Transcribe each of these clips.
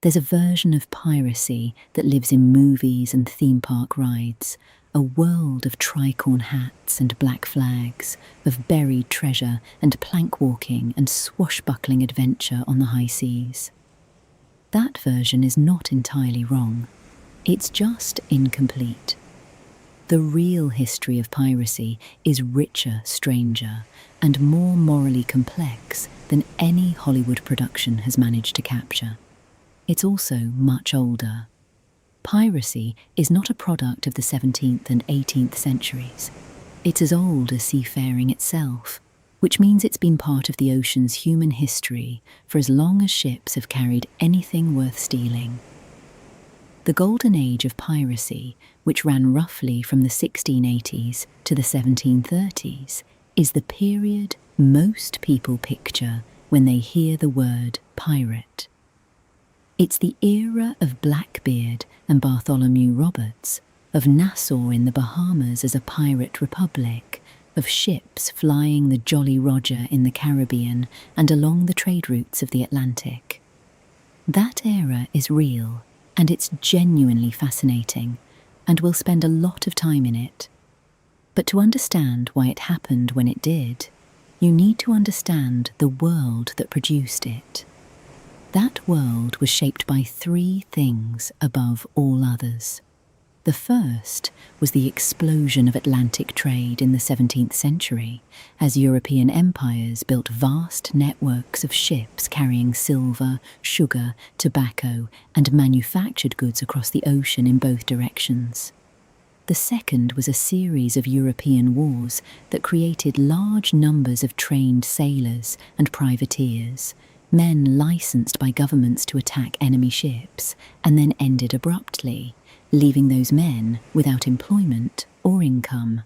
There's a version of piracy that lives in movies and theme park rides, a world of tricorn hats and black flags, of buried treasure and plank walking and swashbuckling adventure on the high seas. That version is not entirely wrong. It's just incomplete. The real history of piracy is richer, stranger, and more morally complex than any Hollywood production has managed to capture. It's also much older. Piracy is not a product of the 17th and 18th centuries. It's as old as seafaring itself, which means it's been part of the ocean's human history for as long as ships have carried anything worth stealing. The golden age of piracy, which ran roughly from the 1680s to the 1730s, is the period most people picture when they hear the word pirate. It's the era of Blackbeard and Bartholomew Roberts, of Nassau in the Bahamas as a pirate republic, of ships flying the Jolly Roger in the Caribbean and along the trade routes of the Atlantic. That era is real, and it's genuinely fascinating, and we'll spend a lot of time in it. But to understand why it happened when it did, you need to understand the world that produced it. That world was shaped by three things above all others. The first was the explosion of Atlantic trade in the 17th century, as European empires built vast networks of ships carrying silver, sugar, tobacco, and manufactured goods across the ocean in both directions. The second was a series of European wars that created large numbers of trained sailors and privateers, men licensed by governments to attack enemy ships, and then ended abruptly, leaving those men without employment or income.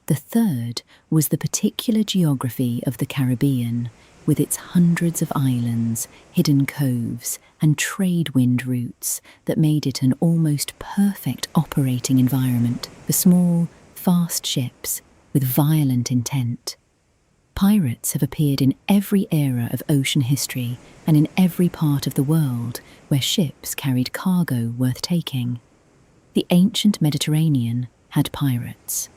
The third was the particular geography of the Caribbean, with its hundreds of islands, hidden coves, and trade wind routes that made it an almost perfect operating environment for small, fast ships with violent intent. Pirates have appeared in every era of ocean history and in every part of the world where ships carried cargo worth taking. The ancient Mediterranean had pirates.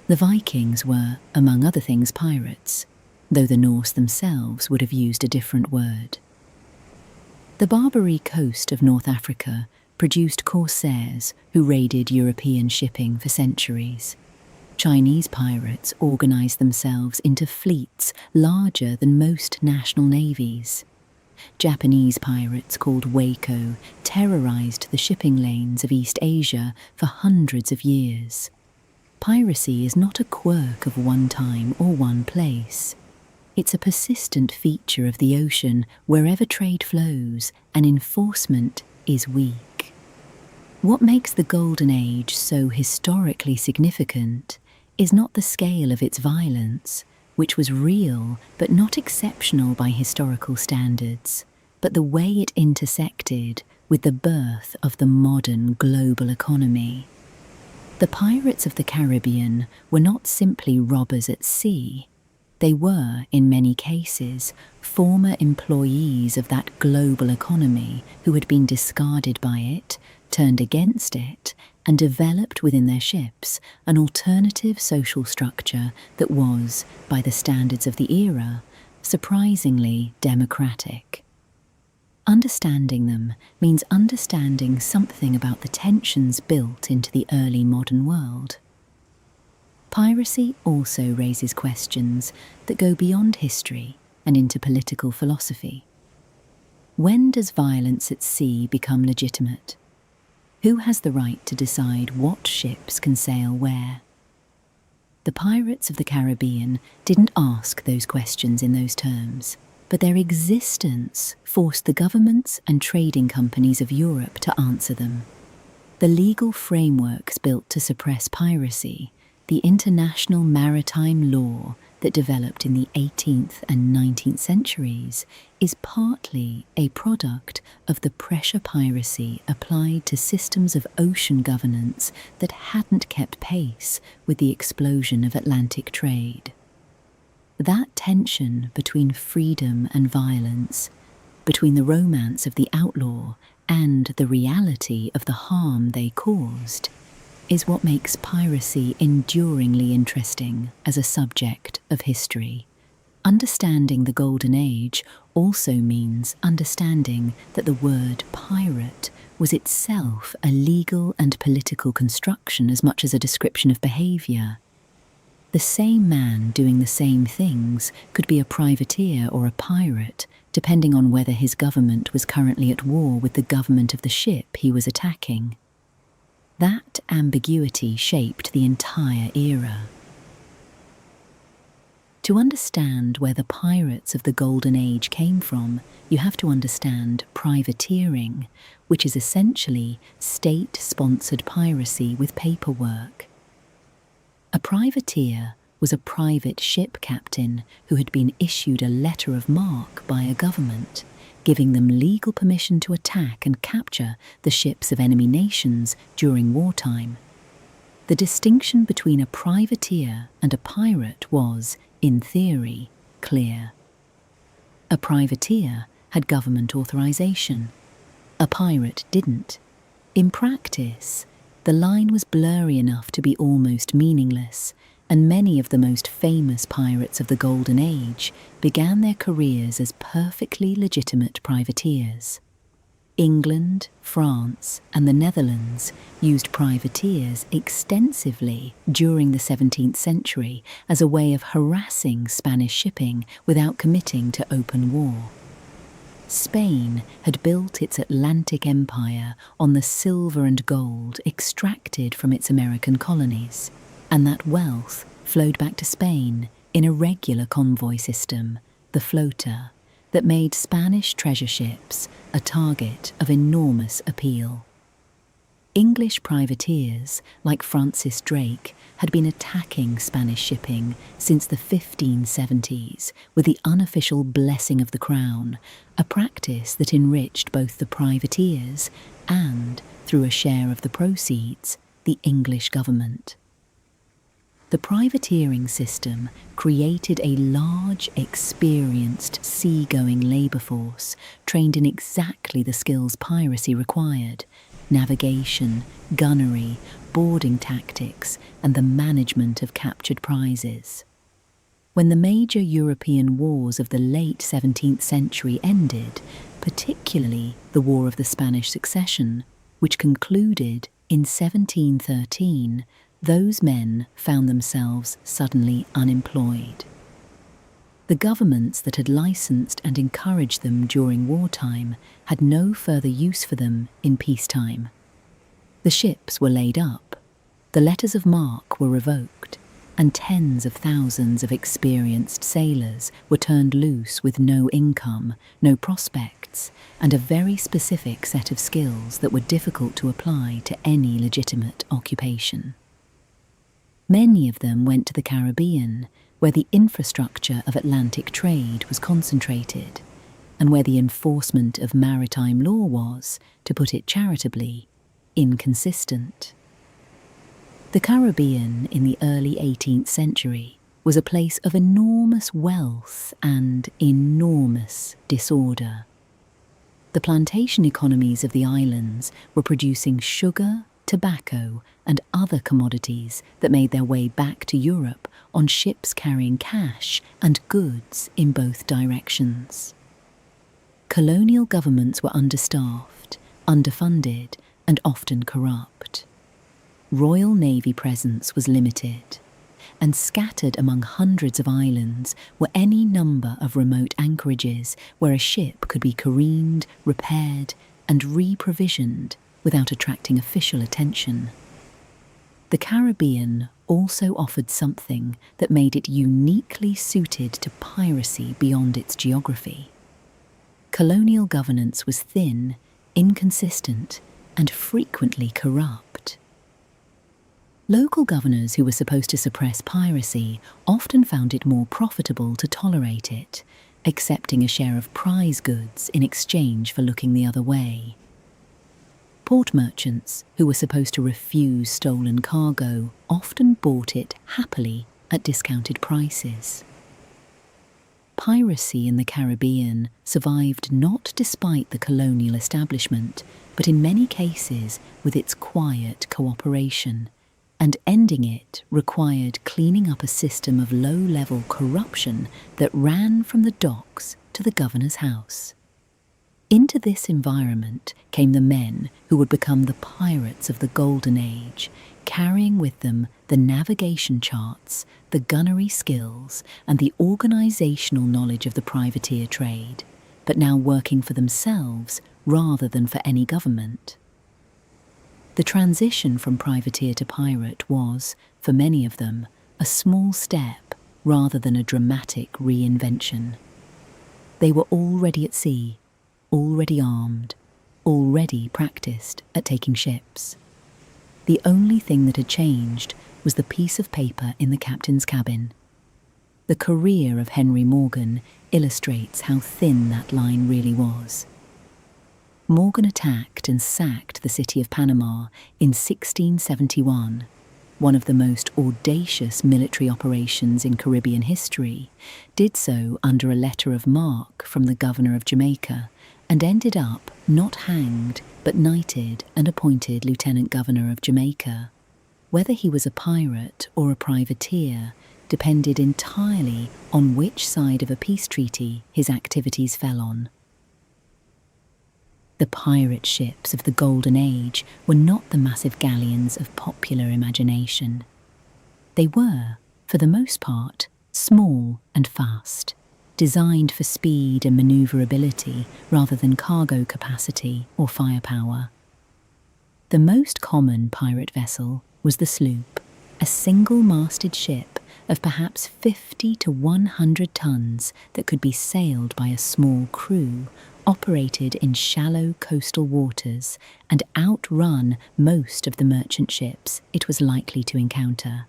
The Vikings were, among other things, pirates, though the Norse themselves would have used a different word. The Barbary coast of North Africa produced corsairs who raided European shipping for centuries. Chinese pirates organized themselves into fleets larger than most national navies. Japanese pirates called Waiko terrorized the shipping lanes of East Asia for hundreds of years. Piracy is not a quirk of one time or one place. It's a persistent feature of the ocean wherever trade flows and enforcement is weak. What makes the Golden Age so historically significant is not the scale of its violence, which was real but not exceptional by historical standards, but the way it intersected with the birth of the modern global economy. The pirates of the Caribbean were not simply robbers at sea. They were, in many cases, former employees of that global economy who had been discarded by it, turned against it, and developed within their ships an alternative social structure that was, by the standards of the era, surprisingly democratic. Understanding them means understanding something about the tensions built into the early modern world. Piracy also raises questions that go beyond history and into political philosophy. When does violence at sea become legitimate? Who has the right to decide what ships can sail where? The pirates of the Caribbean didn't ask those questions in those terms, but their existence forced the governments and trading companies of Europe to answer them. The legal frameworks built to suppress piracy, the international maritime law that developed in the 18th and 19th centuries, is partly a product of the pressure piracy applied to systems of ocean governance that hadn't kept pace with the explosion of Atlantic trade. That tension between freedom and violence, between the romance of the outlaw and the reality of the harm they caused is what makes piracy enduringly interesting as a subject of history. Understanding the Golden Age also means understanding that the word pirate was itself a legal and political construction as much as a description of behaviour. The same man doing the same things could be a privateer or a pirate, depending on whether his government was currently at war with the government of the ship he was attacking. That ambiguity shaped the entire era. To understand where the pirates of the Golden Age came from, you have to understand privateering, which is essentially state-sponsored piracy with paperwork. A privateer was a private ship captain who had been issued a letter of marque by a government, giving them legal permission to attack and capture the ships of enemy nations during wartime. The distinction between a privateer and a pirate was, in theory, clear. A privateer had government authorization. A pirate didn't. In practice, the line was blurry enough to be almost meaningless, and many of the most famous pirates of the Golden Age began their careers as perfectly legitimate privateers. England, France, and the Netherlands used privateers extensively during the 17th century as a way of harassing Spanish shipping without committing to open war. Spain had built its Atlantic empire on the silver and gold extracted from its American colonies, and that wealth flowed back to Spain in a regular convoy system, the flota, that made Spanish treasure ships a target of enormous appeal. English privateers, like Francis Drake, had been attacking Spanish shipping since the 1570s with the unofficial blessing of the Crown, a practice that enriched both the privateers and, through a share of the proceeds, the English government. The privateering system created a large, experienced, sea-going labour force trained in exactly the skills piracy required: navigation, gunnery, boarding tactics, and the management of captured prizes. When the major European wars of the late 17th century ended, particularly the War of the Spanish Succession, which concluded in 1713, those men found themselves suddenly unemployed. The governments that had licensed and encouraged them during wartime had no further use for them in peacetime. The ships were laid up, the letters of marque were revoked, and tens of thousands of experienced sailors were turned loose with no income, no prospects, and a very specific set of skills that were difficult to apply to any legitimate occupation. Many of them went to the Caribbean, where the infrastructure of Atlantic trade was concentrated, and where the enforcement of maritime law was, to put it charitably, inconsistent. The Caribbean in the early 18th century was a place of enormous wealth and enormous disorder. The plantation economies of the islands were producing sugar, tobacco, and other commodities that made their way back to Europe on ships carrying cash and goods in both directions. Colonial governments were understaffed, underfunded, and often corrupt. Royal Navy presence was limited, and scattered among hundreds of islands were any number of remote anchorages where a ship could be careened, repaired, and re-provisioned without attracting official attention. The Caribbean also offered something that made it uniquely suited to piracy beyond its geography. Colonial governance was thin, inconsistent, and frequently corrupt. Local governors who were supposed to suppress piracy often found it more profitable to tolerate it, accepting a share of prize goods in exchange for looking the other way. Port merchants, who were supposed to refuse stolen cargo, often bought it happily at discounted prices. Piracy in the Caribbean survived not despite the colonial establishment, but in many cases with its quiet cooperation, and ending it required cleaning up a system of low-level corruption that ran from the docks to the governor's house. Into this environment came the men who would become the pirates of the Golden Age, carrying with them the navigation charts, the gunnery skills, and the organisational knowledge of the privateer trade, but now working for themselves rather than for any government. The transition from privateer to pirate was, for many of them, a small step rather than a dramatic reinvention. They were already at sea, already armed, already practiced at taking ships. The only thing that had changed was the piece of paper in the captain's cabin. The career of Henry Morgan illustrates how thin that line really was. Morgan attacked and sacked the city of Panama in 1671, one of the most audacious military operations in Caribbean history, did so under a letter of marque from the governor of Jamaica, and ended up not hanged but knighted and appointed lieutenant governor of Jamaica. Whether he was a pirate or a privateer depended entirely on which side of a peace treaty his activities fell on. The pirate ships of the Golden Age were not the massive galleons of popular imagination. They were, for the most part, small and fast, designed for speed and manoeuvrability rather than cargo capacity or firepower. The most common pirate vessel was the sloop, a single-masted ship of perhaps 50 to 100 tons that could be sailed by a small crew, operated in shallow coastal waters, and outrun most of the merchant ships it was likely to encounter.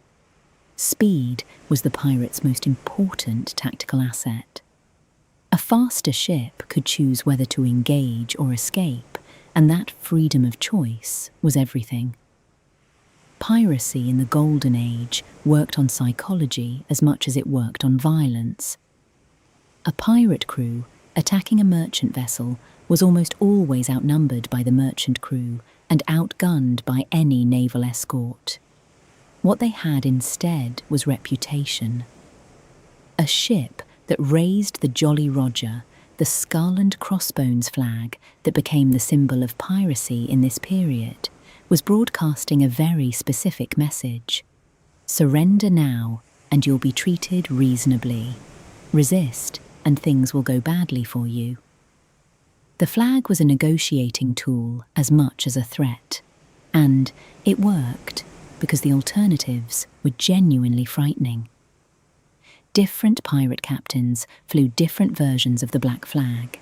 Speed was the pirate's most important tactical asset. A faster ship could choose whether to engage or escape, and that freedom of choice was everything. Piracy in the Golden Age worked on psychology as much as it worked on violence. A pirate crew attacking a merchant vessel was almost always outnumbered by the merchant crew and outgunned by any naval escort. What they had instead was reputation. A ship that raised the Jolly Roger, the skull and crossbones flag that became the symbol of piracy in this period, was broadcasting a very specific message. Surrender now, and you'll be treated reasonably. Resist, and things will go badly for you. The flag was a negotiating tool as much as a threat, and it worked because the alternatives were genuinely frightening. Different pirate captains flew different versions of the black flag.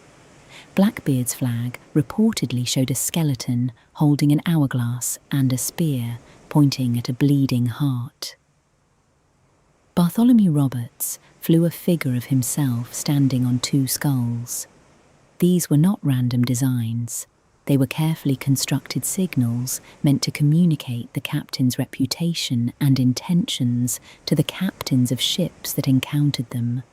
Blackbeard's flag reportedly showed a skeleton holding an hourglass and a spear pointing at a bleeding heart. Bartholomew Roberts flew a figure of himself standing on two skulls. These were not random designs. They were carefully constructed signals meant to communicate the captain's reputation and intentions to the captains of ships that encountered them.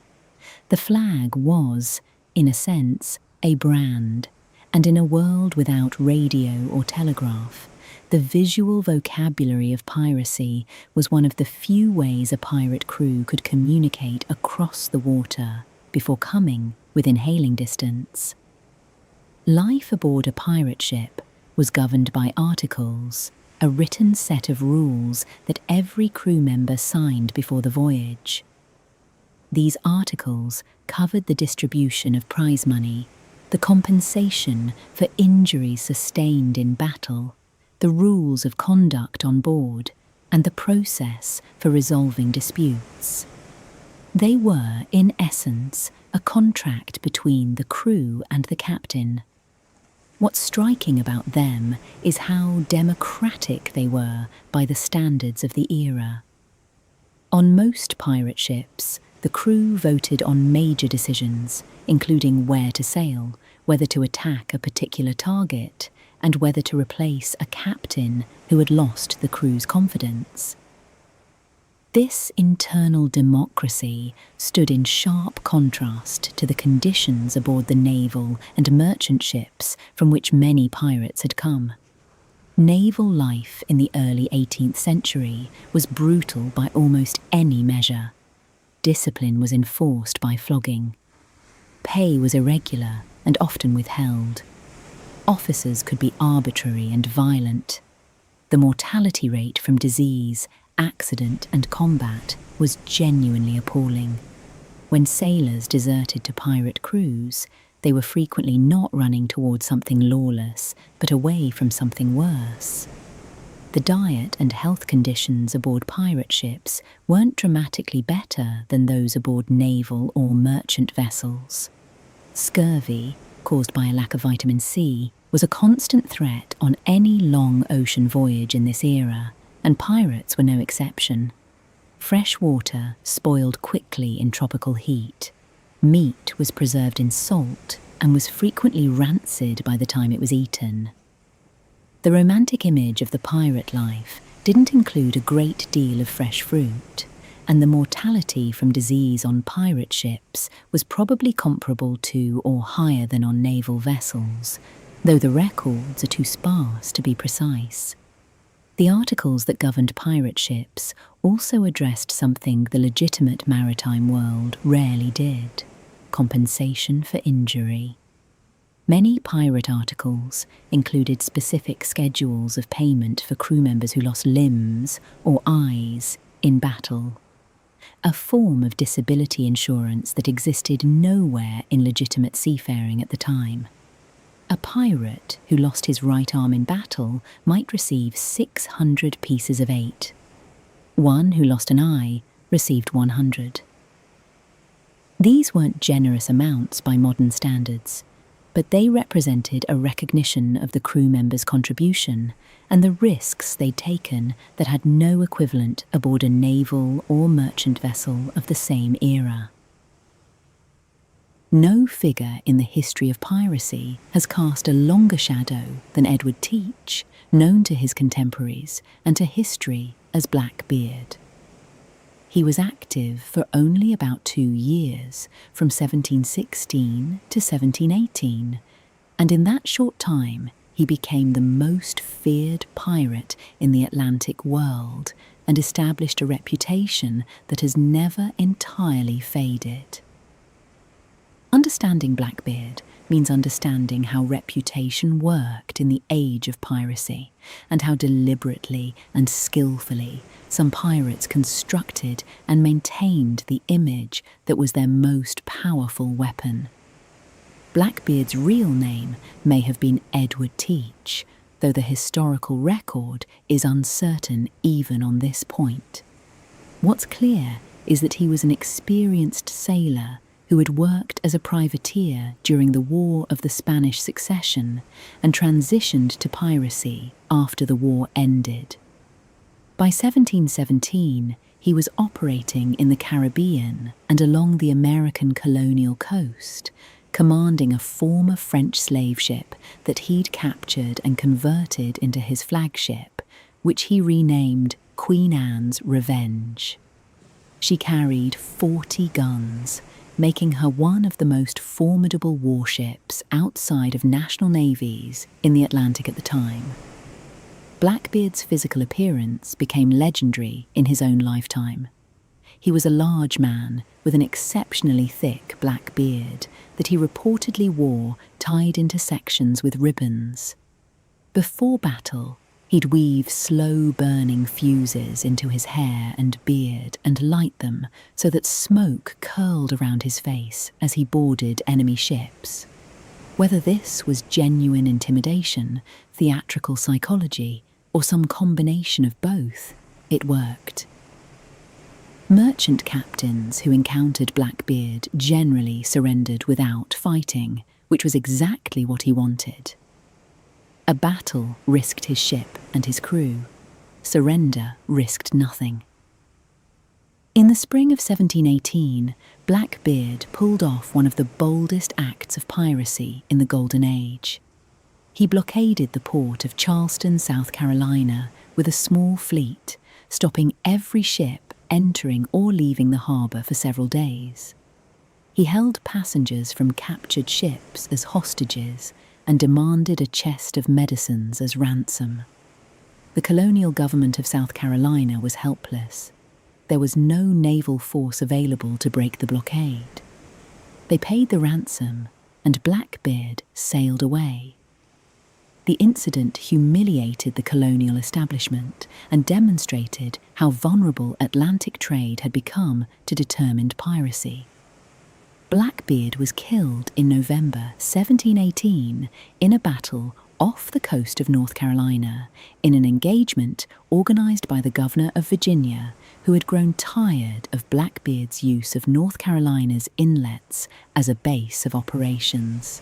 The flag was, in a sense, a brand, and in a world without radio or telegraph, the visual vocabulary of piracy was one of the few ways a pirate crew could communicate across the water before coming within hailing distance. Life aboard a pirate ship was governed by articles, a written set of rules that every crew member signed before the voyage. These articles covered the distribution of prize money, the compensation for injuries sustained in battle, the rules of conduct on board, and the process for resolving disputes. They were, in essence, a contract between the crew and the captain. What's striking about them is how democratic they were by the standards of the era. On most pirate ships, the crew voted on major decisions, including where to sail, whether to attack a particular target, and whether to replace a captain who had lost the crew's confidence. This internal democracy stood in sharp contrast to the conditions aboard the naval and merchant ships from which many pirates had come. Naval life in the early 18th century was brutal by almost any measure. Discipline was enforced by flogging. Pay was irregular and often withheld. Officers could be arbitrary and violent. The mortality rate from disease, accident and combat was genuinely appalling. When sailors deserted to pirate crews, they were frequently not running towards something lawless, but away from something worse. The diet and health conditions aboard pirate ships weren't dramatically better than those aboard naval or merchant vessels. Scurvy, caused by a lack of vitamin C, was a constant threat on any long ocean voyage in this era, and pirates were no exception. Fresh water spoiled quickly in tropical heat. Meat was preserved in salt and was frequently rancid by the time it was eaten. The romantic image of the pirate life didn't include a great deal of fresh fruit, and the mortality from disease on pirate ships was probably comparable to or higher than on naval vessels, though the records are too sparse to be precise. The articles that governed pirate ships also addressed something the legitimate maritime world rarely did: compensation for injury. Many pirate articles included specific schedules of payment for crew members who lost limbs or eyes in battle, a form of disability insurance that existed nowhere in legitimate seafaring at the time. A pirate who lost his right arm in battle might receive 600 pieces of 8. One who lost an eye received 100. These weren't generous amounts by modern standards, but they represented a recognition of the crew members' contribution and the risks they'd taken that had no equivalent aboard a naval or merchant vessel of the same era. No figure in the history of piracy has cast a longer shadow than Edward Teach, known to his contemporaries and to history as Blackbeard. He was active for only about 2 years, from 1716 to 1718, and in that short time he became the most feared pirate in the Atlantic world and established a reputation that has never entirely faded. Understanding Blackbeard means understanding how reputation worked in the age of piracy and how deliberately and skillfully some pirates constructed and maintained the image that was their most powerful weapon. Blackbeard's real name may have been Edward Teach, though the historical record is uncertain even on this point. What's clear is that he was an experienced sailor who had worked as a privateer during the War of the Spanish Succession and transitioned to piracy after the war ended. By 1717, he was operating in the Caribbean and along the American colonial coast, commanding a former French slave ship that he'd captured and converted into his flagship, which he renamed Queen Anne's Revenge. She carried 40 guns, making her one of the most formidable warships outside of national navies in the Atlantic at the time. Blackbeard's physical appearance became legendary in his own lifetime. He was a large man with an exceptionally thick black beard that he reportedly wore tied into sections with ribbons. Before battle, he'd weave slow-burning fuses into his hair and beard and light them so that smoke curled around his face as he boarded enemy ships. Whether this was genuine intimidation, theatrical psychology, or some combination of both, it worked. Merchant captains who encountered Blackbeard generally surrendered without fighting, which was exactly what he wanted. A battle risked his ship and his crew. Surrender risked nothing. In the spring of 1718, Blackbeard pulled off one of the boldest acts of piracy in the Golden Age. He blockaded the port of Charleston, South Carolina, with a small fleet, stopping every ship entering or leaving the harbour for several days. He held passengers from captured ships as hostages and demanded a chest of medicines as ransom. The colonial government of South Carolina was helpless. There was no naval force available to break the blockade. They paid the ransom, and Blackbeard sailed away. The incident humiliated the colonial establishment and demonstrated how vulnerable Atlantic trade had become to determined piracy. Blackbeard was killed in November 1718 in a battle off the coast of North Carolina in an engagement organised by the governor of Virginia, who had grown tired of Blackbeard's use of North Carolina's inlets as a base of operations.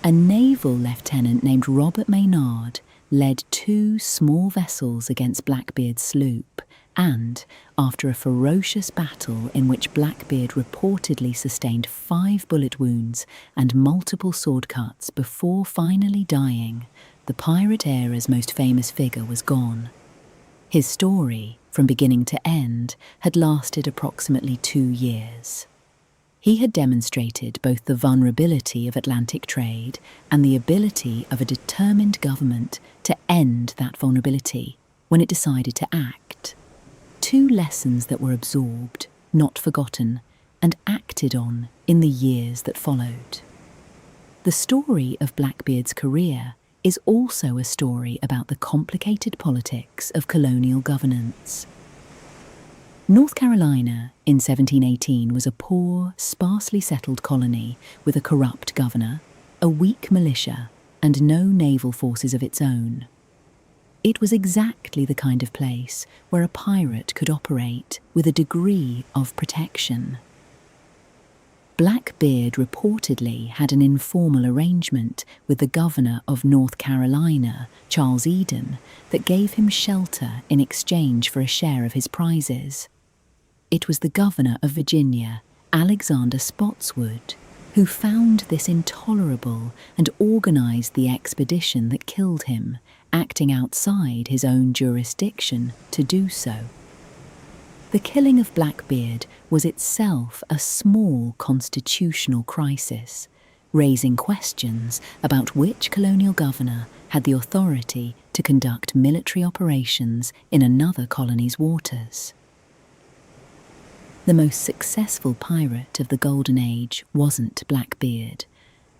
A naval lieutenant named Robert Maynard led 2 small vessels against Blackbeard's sloop, and, after a ferocious battle in which Blackbeard reportedly sustained 5 bullet wounds and multiple sword cuts before finally dying, the pirate era's most famous figure was gone. His story, from beginning to end, had lasted approximately 2 years. He had demonstrated both the vulnerability of Atlantic trade and the ability of a determined government to end that vulnerability when it decided to act. 2 lessons that were absorbed, not forgotten, and acted on in the years that followed. The story of Blackbeard's career is also a story about the complicated politics of colonial governance. North Carolina in 1718 was a poor, sparsely settled colony with a corrupt governor, a weak militia, and no naval forces of its own. It was exactly the kind of place where a pirate could operate with a degree of protection. Blackbeard reportedly had an informal arrangement with the governor of North Carolina, Charles Eden, that gave him shelter in exchange for a share of his prizes. It was the governor of Virginia, Alexander Spotswood, who found this intolerable and organised the expedition that killed him, acting outside his own jurisdiction to do so. The killing of Blackbeard was itself a small constitutional crisis, raising questions about which colonial governor had the authority to conduct military operations in another colony's waters. The most successful pirate of the Golden Age wasn't Blackbeard.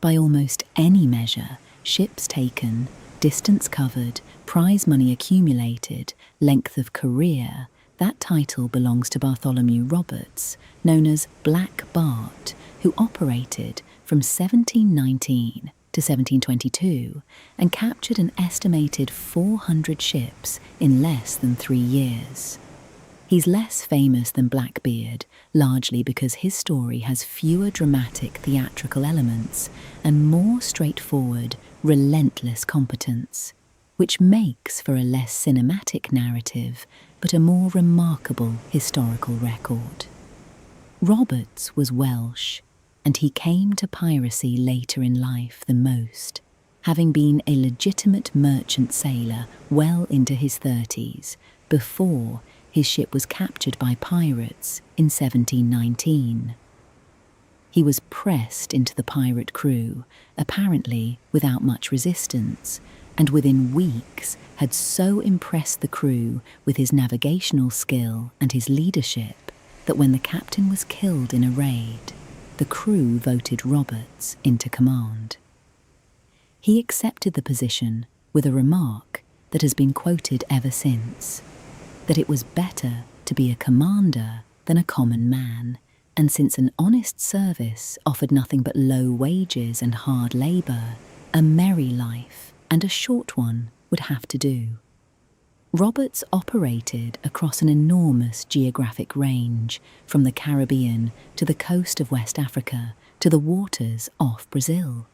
By almost any measure, ships taken, distance covered, prize money accumulated, length of career, that title belongs to Bartholomew Roberts, known as Black Bart, who operated from 1719 to 1722 and captured an estimated 400 ships in less than 3 years. He's less famous than Blackbeard, largely because his story has fewer dramatic theatrical elements and more straightforward, relentless competence, which makes for a less cinematic narrative but a more remarkable historical record. Roberts was Welsh, and he came to piracy later in life than most, having been a legitimate merchant sailor well into his 30s before his ship was captured by pirates in 1719. He was pressed into the pirate crew, apparently without much resistance, and within weeks had so impressed the crew with his navigational skill and his leadership that when the captain was killed in a raid, the crew voted Roberts into command. He accepted the position with a remark that has been quoted ever since, that it was better to be a commander than a common man, and since an honest service offered nothing but low wages and hard labour, a merry life and a short one would have to do. Roberts operated across an enormous geographic range, from the Caribbean to the coast of West Africa to the waters off Brazil.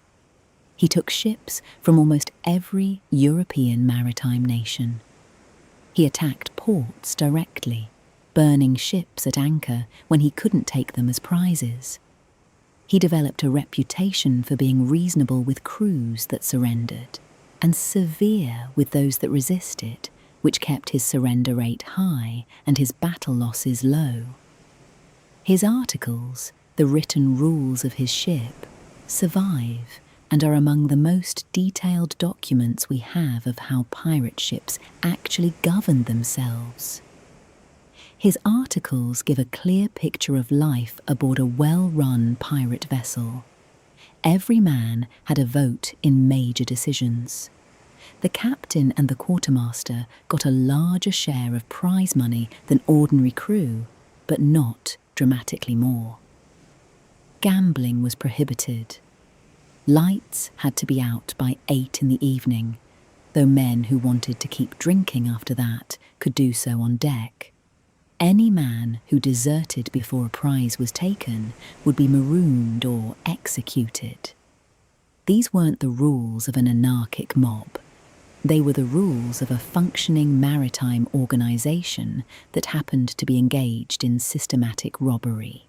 He took ships from almost every European maritime nation. He attacked ports directly, burning ships at anchor when he couldn't take them as prizes. He developed a reputation for being reasonable with crews that surrendered, and severe with those that resisted, which kept his surrender rate high and his battle losses low. His articles, the written rules of his ship, survive and are among the most detailed documents we have of how pirate ships actually governed themselves. His articles give a clear picture of life aboard a well-run pirate vessel. Every man had a vote in major decisions. The captain and the quartermaster got a larger share of prize money than ordinary crew, but not dramatically more. Gambling was prohibited. Lights had to be out by 8 in the evening, though men who wanted to keep drinking after that could do so on deck. Any man who deserted before a prize was taken would be marooned or executed. These weren't the rules of an anarchic mob. They were the rules of a functioning maritime organisation that happened to be engaged in systematic robbery.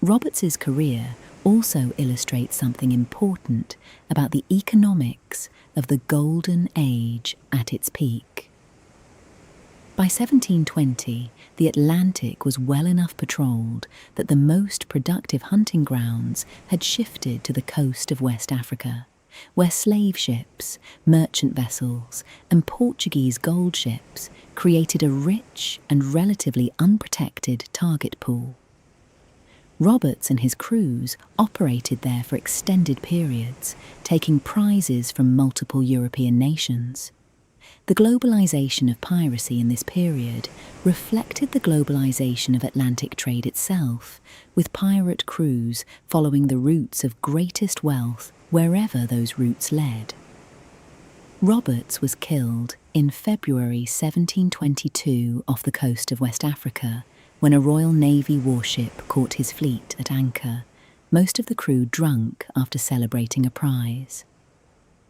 Roberts's career also illustrates something important about the economics of the Golden Age at its peak. By 1720, the Atlantic was well enough patrolled that the most productive hunting grounds had shifted to the coast of West Africa, where slave ships, merchant vessels, and Portuguese gold ships created a rich and relatively unprotected target pool. Roberts and his crews operated there for extended periods, taking prizes from multiple European nations. The globalization of piracy in this period reflected the globalization of Atlantic trade itself, with pirate crews following the routes of greatest wealth wherever those routes led. Roberts was killed in February 1722 off the coast of West Africa when a Royal Navy warship caught his fleet at anchor, most of the crew drunk after celebrating a prize.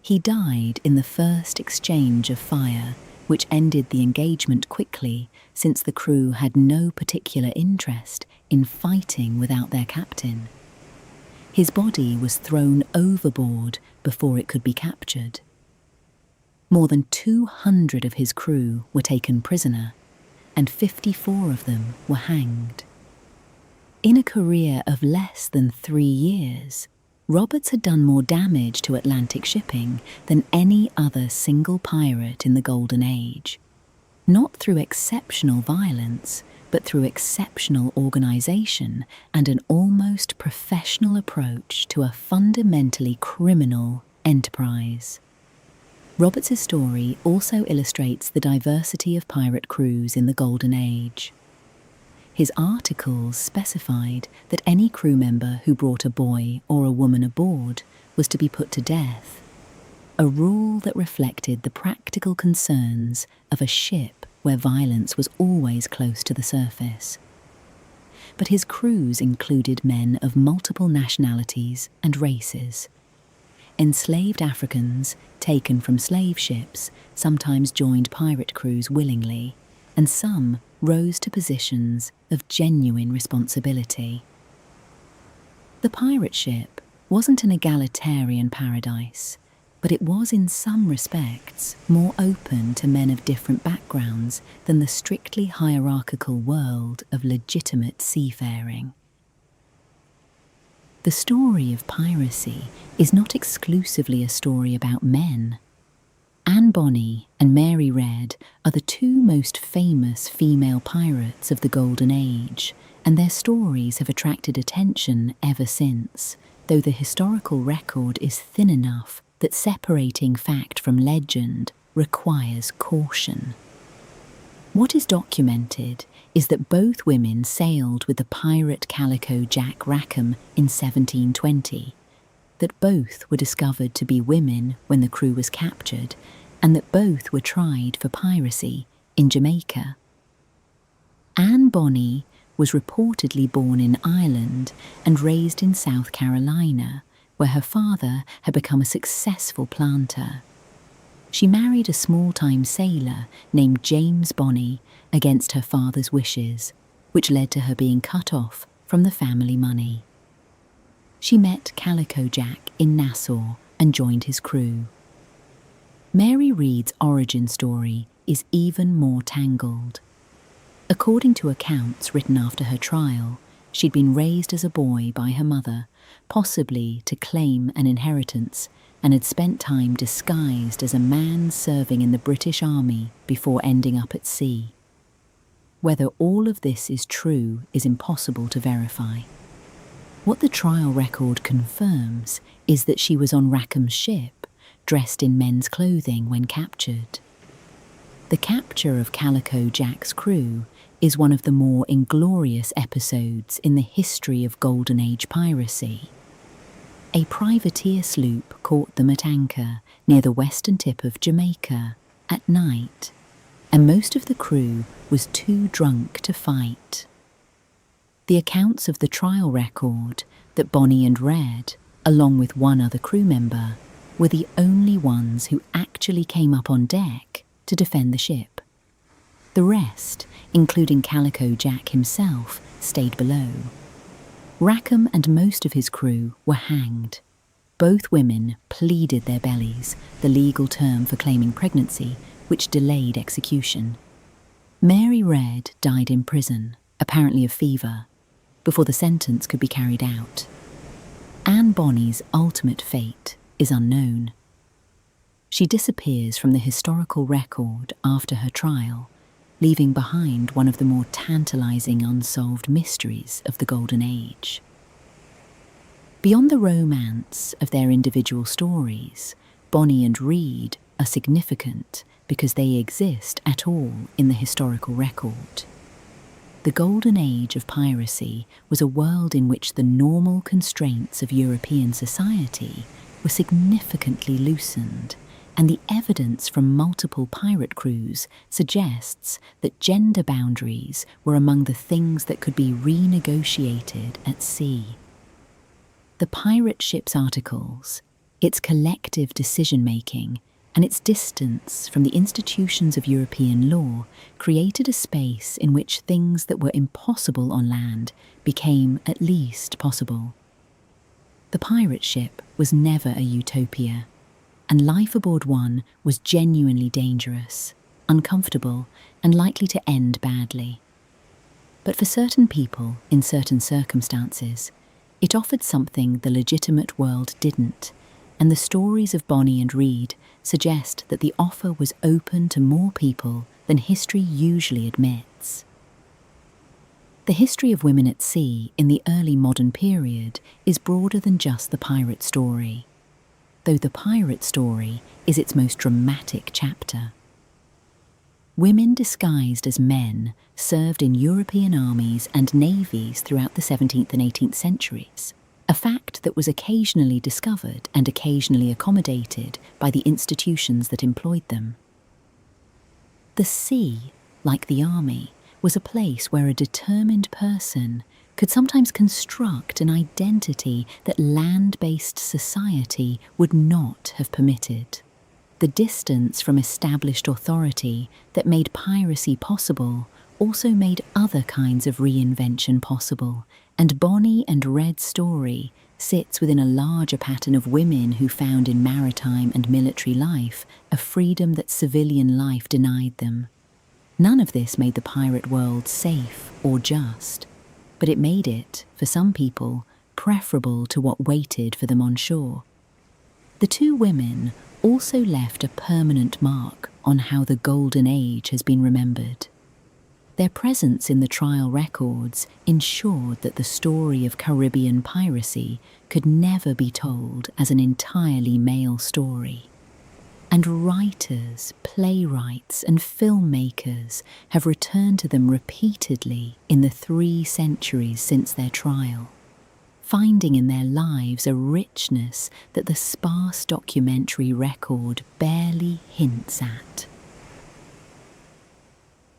He died in the first exchange of fire, which ended the engagement quickly since the crew had no particular interest in fighting without their captain. His body was thrown overboard before it could be captured. More than 200 of his crew were taken prisoner, and 54 of them were hanged. In a career of less than 3 years, Roberts had done more damage to Atlantic shipping than any other single pirate in the Golden Age, not through exceptional violence, but through exceptional organisation and an almost professional approach to a fundamentally criminal enterprise. Roberts's story also illustrates the diversity of pirate crews in the Golden Age. His articles specified that any crew member who brought a boy or a woman aboard was to be put to death, a rule that reflected the practical concerns of a ship where violence was always close to the surface. But his crews included men of multiple nationalities and races. Enslaved Africans, taken from slave ships, sometimes joined pirate crews willingly, and some rose to positions of genuine responsibility. The pirate ship wasn't an egalitarian paradise, but it was in some respects more open to men of different backgrounds than the strictly hierarchical world of legitimate seafaring. The story of piracy is not exclusively a story about men. Anne Bonny and Mary Read are the two most famous female pirates of the Golden Age, and their stories have attracted attention ever since, though the historical record is thin enough that separating fact from legend requires caution. What is documented is that both women sailed with the pirate Calico Jack Rackham in 1720, that both were discovered to be women when the crew was captured, and that both were tried for piracy in Jamaica. Anne Bonny was reportedly born in Ireland and raised in South Carolina, where her father had become a successful planter. She married a small-time sailor named James Bonny against her father's wishes, which led to her being cut off from the family money. She met Calico Jack in Nassau and joined his crew. Mary Read's origin story is even more tangled. According to accounts written after her trial, she'd been raised as a boy by her mother, possibly to claim an inheritance, and had spent time disguised as a man serving in the British Army before ending up at sea. Whether all of this is true is impossible to verify. What the trial record confirms is that she was on Rackham's ship, dressed in men's clothing when captured. The capture of Calico Jack's crew is one of the more inglorious episodes in the history of Golden Age piracy. A privateer sloop caught them at anchor near the western tip of Jamaica at night, and most of the crew was too drunk to fight. The accounts of the trial record that Bonnie and Red, along with one other crew member, were the only ones who actually came up on deck to defend the ship. The rest, including Calico Jack himself, stayed below. Rackham and most of his crew were hanged. Both women pleaded their bellies, the legal term for claiming pregnancy, which delayed execution. Mary Red died in prison, apparently of fever, before the sentence could be carried out. Anne Bonny's ultimate fate is unknown. She disappears from the historical record after her trial, leaving behind one of the more tantalizing unsolved mysteries of the Golden Age. Beyond the romance of their individual stories, Bonnie and Reed are significant because they exist at all in the historical record. The Golden Age of piracy was a world in which the normal constraints of European society were significantly loosened, and the evidence from multiple pirate crews suggests that gender boundaries were among the things that could be renegotiated at sea. The pirate ship's articles, its collective decision-making, and its distance from the institutions of European law created a space in which things that were impossible on land became at least possible. The pirate ship was never a utopia, and life aboard one was genuinely dangerous, uncomfortable, and likely to end badly. But for certain people, in certain circumstances, it offered something the legitimate world didn't, and the stories of Bonnie and Reed suggest that the offer was open to more people than history usually admits. The history of women at sea in the early modern period is broader than just the pirate story, though the pirate story is its most dramatic chapter. Women disguised as men served in European armies and navies throughout the 17th and 18th centuries, a fact that was occasionally discovered and occasionally accommodated by the institutions that employed them. The sea, like the army, was a place where a determined person could sometimes construct an identity that land-based society would not have permitted. The distance from established authority that made piracy possible also made other kinds of reinvention possible, and Bonnie and Red's story sits within a larger pattern of women who found in maritime and military life a freedom that civilian life denied them. None of this made the pirate world safe or just, but it made it, for some people, preferable to what waited for them on shore. The two women also left a permanent mark on how the Golden Age has been remembered. Their presence in the trial records ensured that the story of Caribbean piracy could never be told as an entirely male story. And writers, playwrights, and filmmakers have returned to them repeatedly in the 3 centuries since their trial, finding in their lives a richness that the sparse documentary record barely hints at.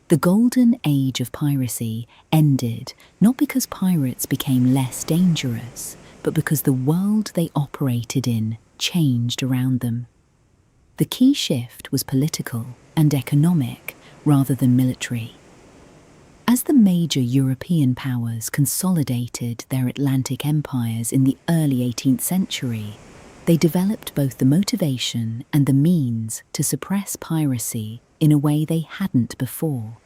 The Golden Age of piracy ended not because pirates became less dangerous, but because the world they operated in changed around them. The key shift was political and economic rather than military. As the major European powers consolidated their Atlantic empires in the early 18th century, They developed both the motivation and the means to suppress piracy in a way they hadn't before.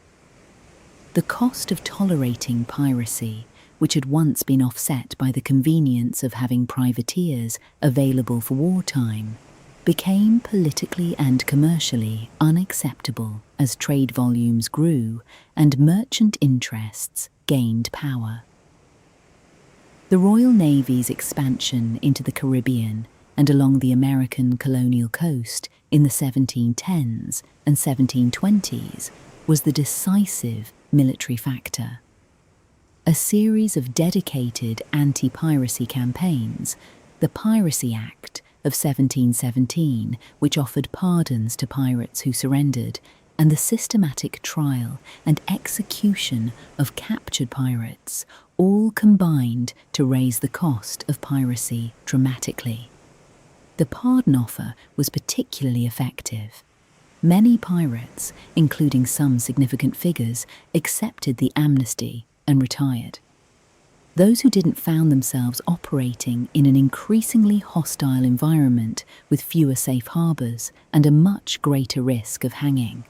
The cost of tolerating piracy, which had once been offset by the convenience of having privateers available for wartime, became politically and commercially unacceptable as trade volumes grew and merchant interests gained power. The Royal Navy's expansion into the Caribbean and along the American colonial coast in the 1710s and 1720s was the decisive military factor. A series of dedicated anti-piracy campaigns, the Piracy Act of 1717, which offered pardons to pirates who surrendered, and the systematic trial and execution of captured pirates all combined to raise the cost of piracy dramatically. The pardon offer was particularly effective. Many pirates, including some significant figures, accepted the amnesty and retired. Those who didn't found themselves operating in an increasingly hostile environment with fewer safe harbours and a much greater risk of hanging.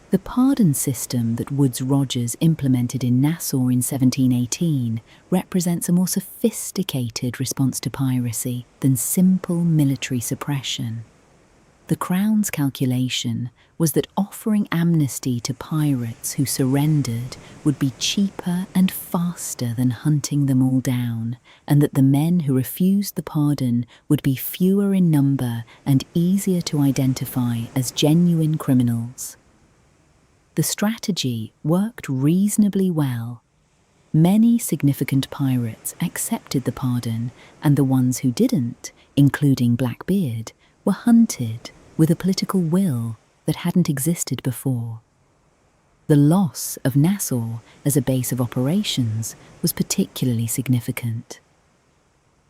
The pardon system that Woodes-Rogers implemented in Nassau in 1718 represents a more sophisticated response to piracy than simple military suppression. The Crown's calculation was that offering amnesty to pirates who surrendered would be cheaper and faster than hunting them all down, and that the men who refused the pardon would be fewer in number and easier to identify as genuine criminals. The strategy worked reasonably well. Many significant pirates accepted the pardon, and the ones who didn't, including Blackbeard, were hunted with a political will that hadn't existed before. The loss of Nassau as a base of operations was particularly significant.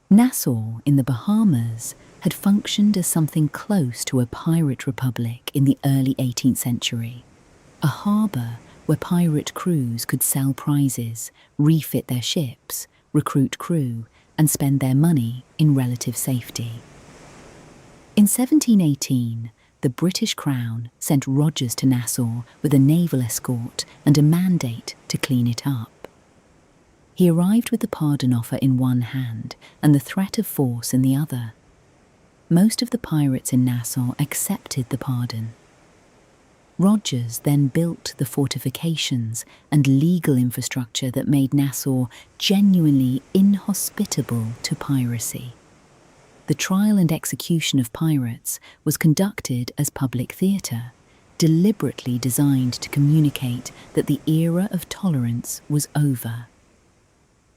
Nassau in the Bahamas had functioned as something close to a pirate republic in the early 18th century. A harbour where pirate crews could sell prizes, refit their ships, recruit crew, and spend their money in relative safety. In 1718, the British Crown sent Rogers to Nassau with a naval escort and a mandate to clean it up. He arrived with the pardon offer in one hand and the threat of force in the other. Most of the pirates in Nassau accepted the pardon. Rogers then built the fortifications and legal infrastructure that made Nassau genuinely inhospitable to piracy. The trial and execution of pirates was conducted as public theatre, deliberately designed to communicate that the era of tolerance was over.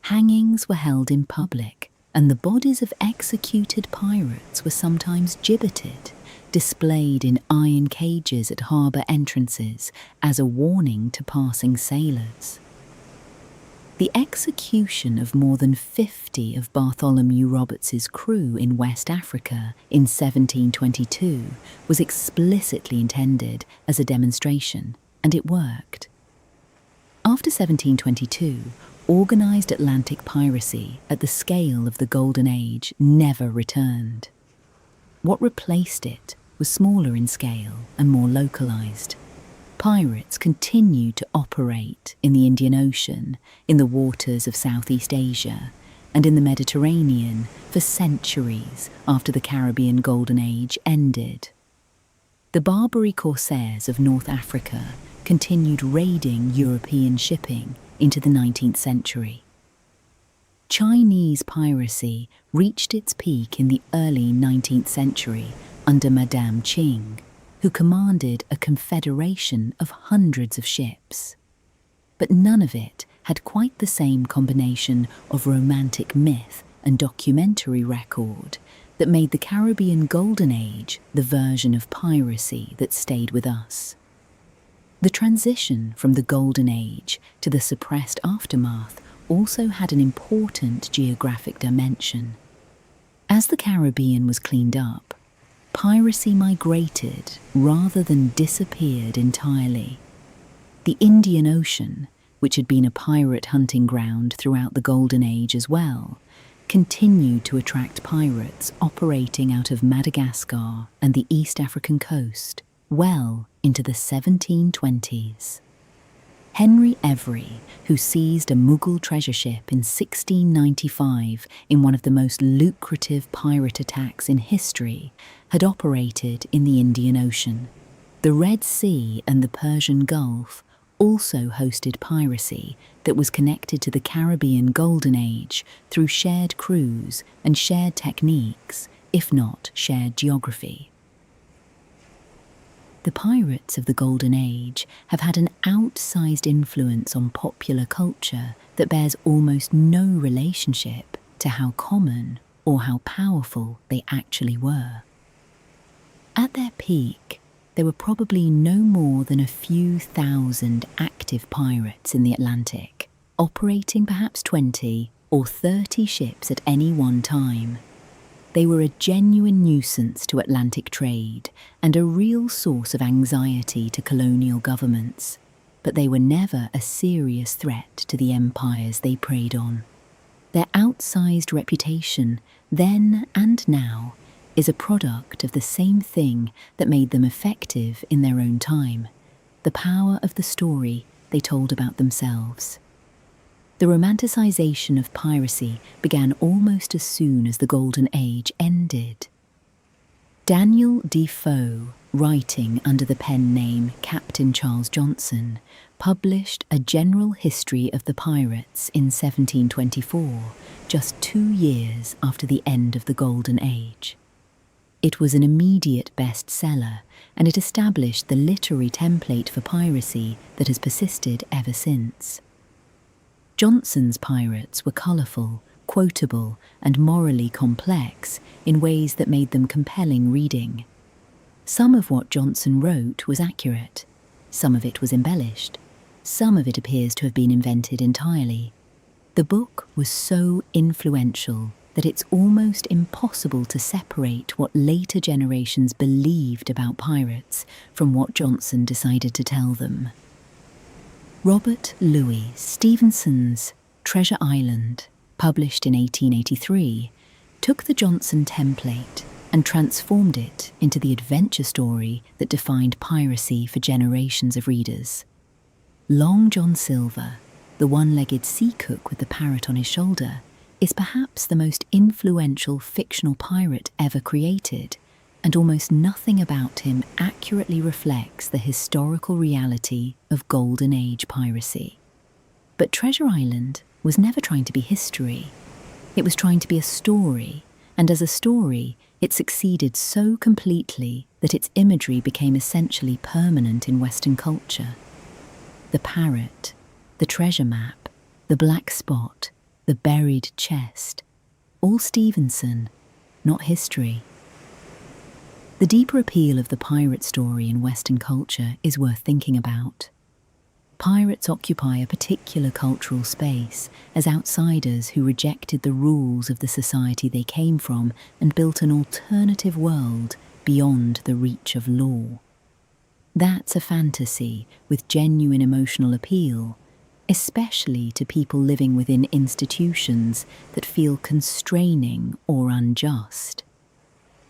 Hangings were held in public, and the bodies of executed pirates were sometimes gibbeted, displayed in iron cages at harbour entrances as a warning to passing sailors. The execution of more than 50 of Bartholomew Roberts's crew in West Africa in 1722 was explicitly intended as a demonstration, and it worked. After 1722, organised Atlantic piracy at the scale of the Golden Age never returned. What replaced it was smaller in scale and more localised. Pirates continued to operate in the Indian Ocean, in the waters of Southeast Asia, and in the Mediterranean for centuries after the Caribbean Golden Age ended. The Barbary corsairs of North Africa continued raiding European shipping into the 19th century. Chinese piracy reached its peak in the early 19th century under Madame Qing, who commanded a confederation of hundreds of ships. But none of it had quite the same combination of romantic myth and documentary record that made the Caribbean Golden Age the version of piracy that stayed with us. The transition from the Golden Age to the suppressed aftermath also had an important geographic dimension. As the Caribbean was cleaned up, piracy migrated rather than disappeared entirely. The Indian Ocean, which had been a pirate hunting ground throughout the Golden Age as well, continued to attract pirates operating out of Madagascar and the East African coast well into the 1720s. Henry Every, who seized a Mughal treasure ship in 1695 in one of the most lucrative pirate attacks in history, had operated in the Indian Ocean. The Red Sea and the Persian Gulf also hosted piracy that was connected to the Caribbean Golden Age through shared crews and shared techniques, if not shared geography. The pirates of the Golden Age have had an outsized influence on popular culture that bears almost no relationship to how common or how powerful they actually were. At their peak, there were probably no more than a few thousand active pirates in the Atlantic, operating perhaps 20 or 30 ships at any one time. They were a genuine nuisance to Atlantic trade and a real source of anxiety to colonial governments, but they were never a serious threat to the empires they preyed on. Their outsized reputation, then and now, is a product of the same thing that made them effective in their own time: the power of the story they told about themselves. The romanticization of piracy began almost as soon as the Golden Age ended. Daniel Defoe, writing under the pen name Captain Charles Johnson, published A General History of the Pirates in 1724, just 2 years after the end of the Golden Age. It was an immediate bestseller, and it established the literary template for piracy that has persisted ever since. Johnson's pirates were colourful, quotable, and morally complex in ways that made them compelling reading. Some of what Johnson wrote was accurate, some of it was embellished, some of it appears to have been invented entirely. The book was so influential that it's almost impossible to separate what later generations believed about pirates from what Johnson decided to tell them. Robert Louis Stevenson's Treasure Island, published in 1883, took the Johnson template and transformed it into the adventure story that defined piracy for generations of readers. Long John Silver, the one-legged sea cook with the parrot on his shoulder, is perhaps the most influential fictional pirate ever created, and almost nothing about him accurately reflects the historical reality of Golden Age piracy. But Treasure Island was never trying to be history. It was trying to be a story, and as a story, it succeeded so completely that its imagery became essentially permanent in Western culture. The parrot, the treasure map, the black spot, the buried chest, all Stevenson, not history. The deeper appeal of the pirate story in Western culture is worth thinking about. Pirates occupy a particular cultural space as outsiders who rejected the rules of the society they came from and built an alternative world beyond the reach of law. That's a fantasy with genuine emotional appeal, especially to people living within institutions that feel constraining or unjust.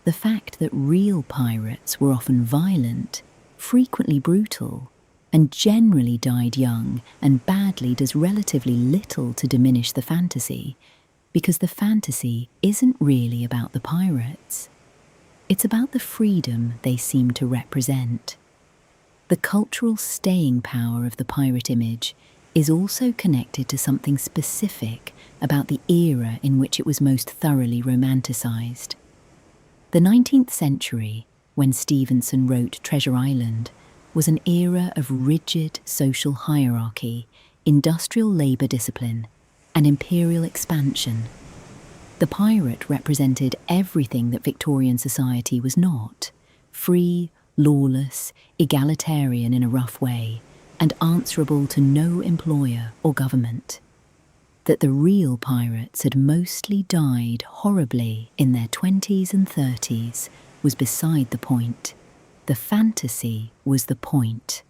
The fact that real pirates were often violent, frequently brutal, and generally died young and badly does relatively little to diminish the fantasy, because the fantasy isn't really about the pirates. It's about the freedom they seem to represent. The cultural staying power of the pirate image is also connected to something specific about the era in which it was most thoroughly romanticized. The 19th century, when Stevenson wrote Treasure Island, was an era of rigid social hierarchy, industrial labour discipline, and imperial expansion. The pirate represented everything that Victorian society was not: free, lawless, egalitarian in a rough way, and answerable to no employer or government. That the real pirates had mostly died horribly in their 20s and 30s was beside the point. The fantasy was the point.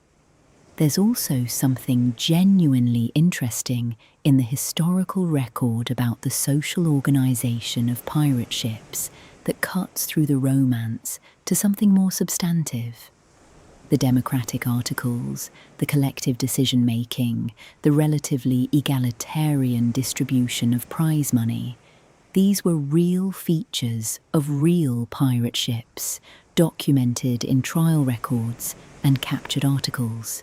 There's also something genuinely interesting in the historical record about the social organisation of pirate ships that cuts through the romance to something more substantive. The democratic articles, the collective decision-making, the relatively egalitarian distribution of prize money, these were real features of real pirate ships, documented in trial records and captured articles.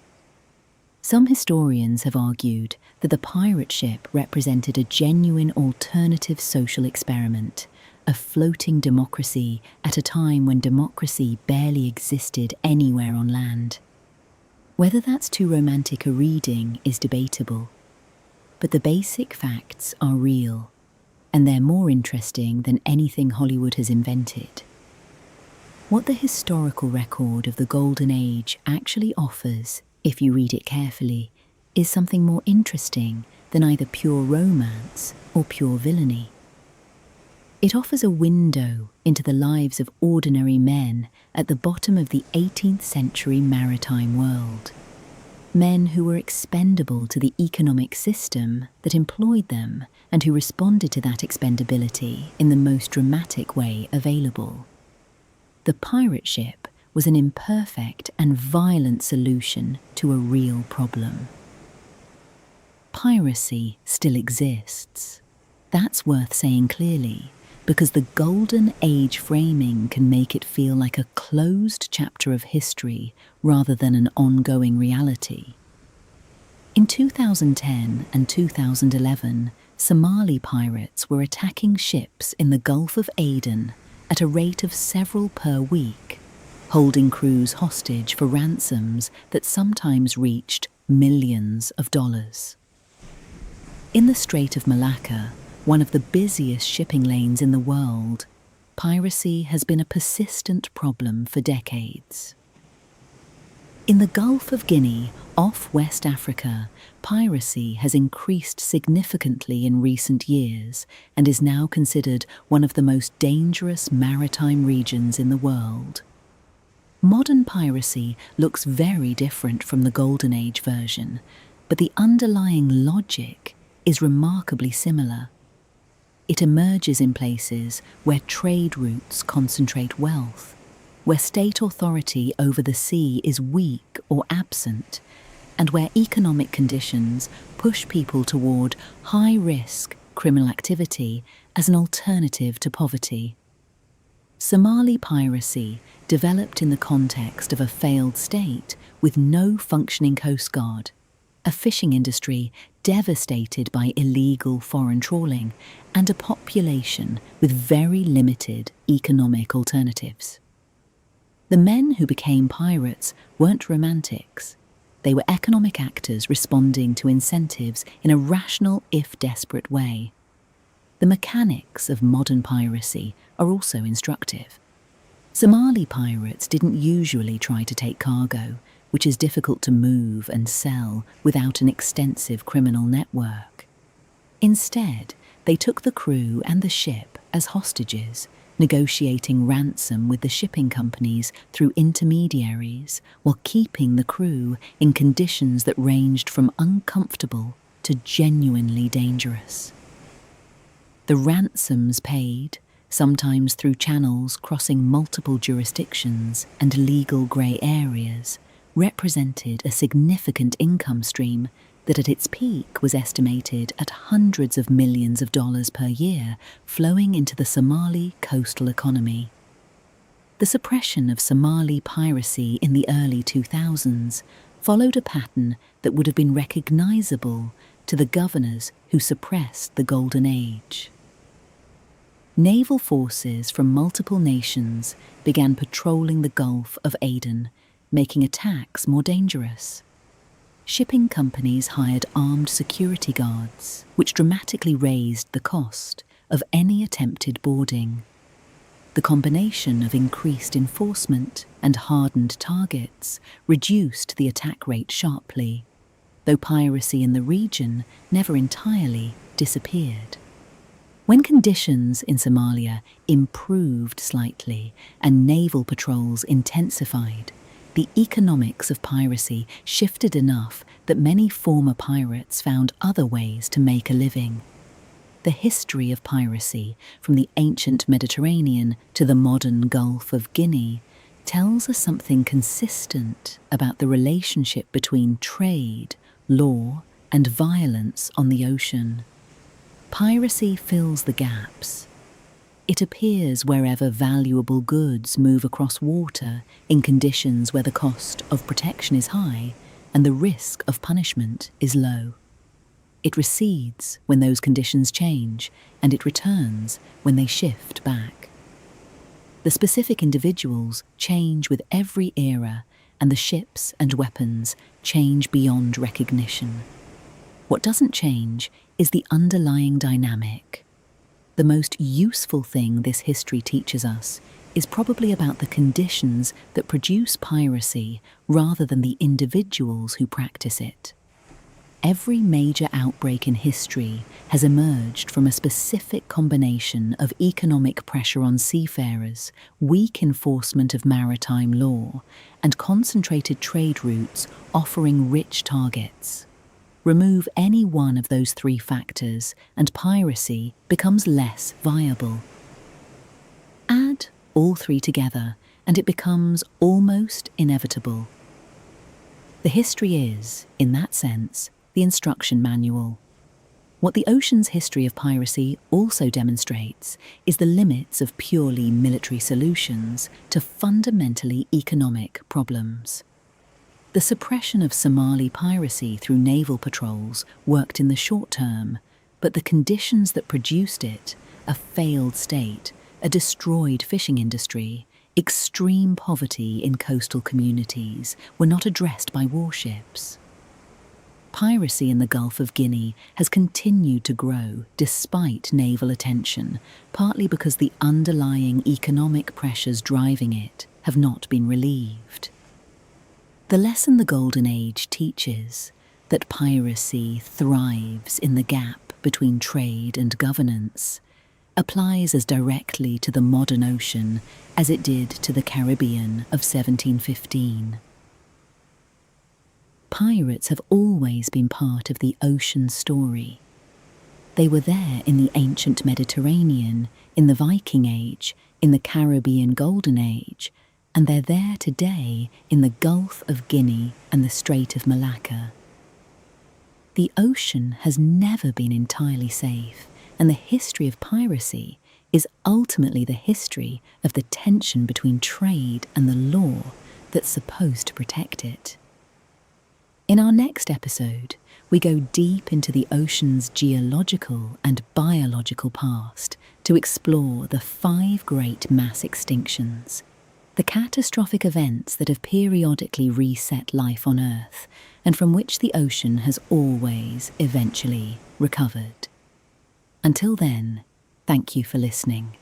Some historians have argued that the pirate ship represented a genuine alternative social experiment, a floating democracy at a time when democracy barely existed anywhere on land. Whether that's too romantic a reading is debatable, but the basic facts are real, and they're more interesting than anything Hollywood has invented. What the historical record of the Golden Age actually offers, if you read it carefully, is something more interesting than either pure romance or pure villainy. It offers a window into the lives of ordinary men at the bottom of the 18th century maritime world. Men who were expendable to the economic system that employed them and who responded to that expendability in the most dramatic way available. The pirate ship was an imperfect and violent solution to a real problem. Piracy still exists. That's worth saying clearly, because the Golden Age framing can make it feel like a closed chapter of history rather than an ongoing reality. In 2010 and 2011, Somali pirates were attacking ships in the Gulf of Aden at a rate of several per week, holding crews hostage for ransoms that sometimes reached millions of dollars. In the Strait of Malacca, one of the busiest shipping lanes in the world, piracy has been a persistent problem for decades. In the Gulf of Guinea, off West Africa, piracy has increased significantly in recent years and is now considered one of the most dangerous maritime regions in the world. Modern piracy looks very different from the Golden Age version, but the underlying logic is remarkably similar. It emerges in places where trade routes concentrate wealth, where state authority over the sea is weak or absent, and where economic conditions push people toward high-risk criminal activity as an alternative to poverty. Somali piracy developed in the context of a failed state with no functioning coast guard, a fishing industry devastated by illegal foreign trawling, and a population with very limited economic alternatives. The men who became pirates weren't romantics. They were economic actors responding to incentives in a rational, if desperate, way. The mechanics of modern piracy are also instructive. Somali pirates didn't usually try to take cargo, which is difficult to move and sell without an extensive criminal network. Instead, they took the crew and the ship as hostages, negotiating ransom with the shipping companies through intermediaries while keeping the crew in conditions that ranged from uncomfortable to genuinely dangerous. The ransoms paid, sometimes through channels crossing multiple jurisdictions and legal grey areas, represented a significant income stream that at its peak was estimated at hundreds of millions of dollars per year flowing into the Somali coastal economy. The suppression of Somali piracy in the early 2000s followed a pattern that would have been recognizable to the governors who suppressed the Golden Age. Naval forces from multiple nations began patrolling the Gulf of Aden, making attacks more dangerous. Shipping companies hired armed security guards, which dramatically raised the cost of any attempted boarding. The combination of increased enforcement and hardened targets reduced the attack rate sharply, though piracy in the region never entirely disappeared. When conditions in Somalia improved slightly and naval patrols intensified, the economics of piracy shifted enough that many former pirates found other ways to make a living. The history of piracy, from the ancient Mediterranean to the modern Gulf of Guinea, tells us something consistent about the relationship between trade, law, and violence on the ocean. Piracy fills the gaps. It appears wherever valuable goods move across water in conditions where the cost of protection is high and the risk of punishment is low. It recedes when those conditions change, and it returns when they shift back. The specific individuals change with every era, and the ships and weapons change beyond recognition. What doesn't change is the underlying dynamic. The most useful thing this history teaches us is probably about the conditions that produce piracy rather than the individuals who practice it. Every major outbreak in history has emerged from a specific combination of economic pressure on seafarers, weak enforcement of maritime law, and concentrated trade routes offering rich targets. Remove any one of those three factors, and piracy becomes less viable. Add all three together, and it becomes almost inevitable. The history is, in that sense, the instruction manual. What the ocean's history of piracy also demonstrates is the limits of purely military solutions to fundamentally economic problems. The suppression of Somali piracy through naval patrols worked in the short term, but the conditions that produced it, a failed state, a destroyed fishing industry, extreme poverty in coastal communities, were not addressed by warships. Piracy in the Gulf of Guinea has continued to grow despite naval attention, partly because the underlying economic pressures driving it have not been relieved. The lesson the Golden Age teaches, that piracy thrives in the gap between trade and governance, applies as directly to the modern ocean as it did to the Caribbean of 1715. Pirates have always been part of the ocean story. They were there in the ancient Mediterranean, in the Viking Age, in the Caribbean Golden Age, and they're there today in the Gulf of Guinea and the Strait of Malacca. The ocean has never been entirely safe, and the history of piracy is ultimately the history of the tension between trade and the law that's supposed to protect it. In our next episode, we go deep into the ocean's geological and biological past to explore the 5 great mass extinctions, the catastrophic events that have periodically reset life on Earth and from which the ocean has always eventually recovered. Until then, thank you for listening.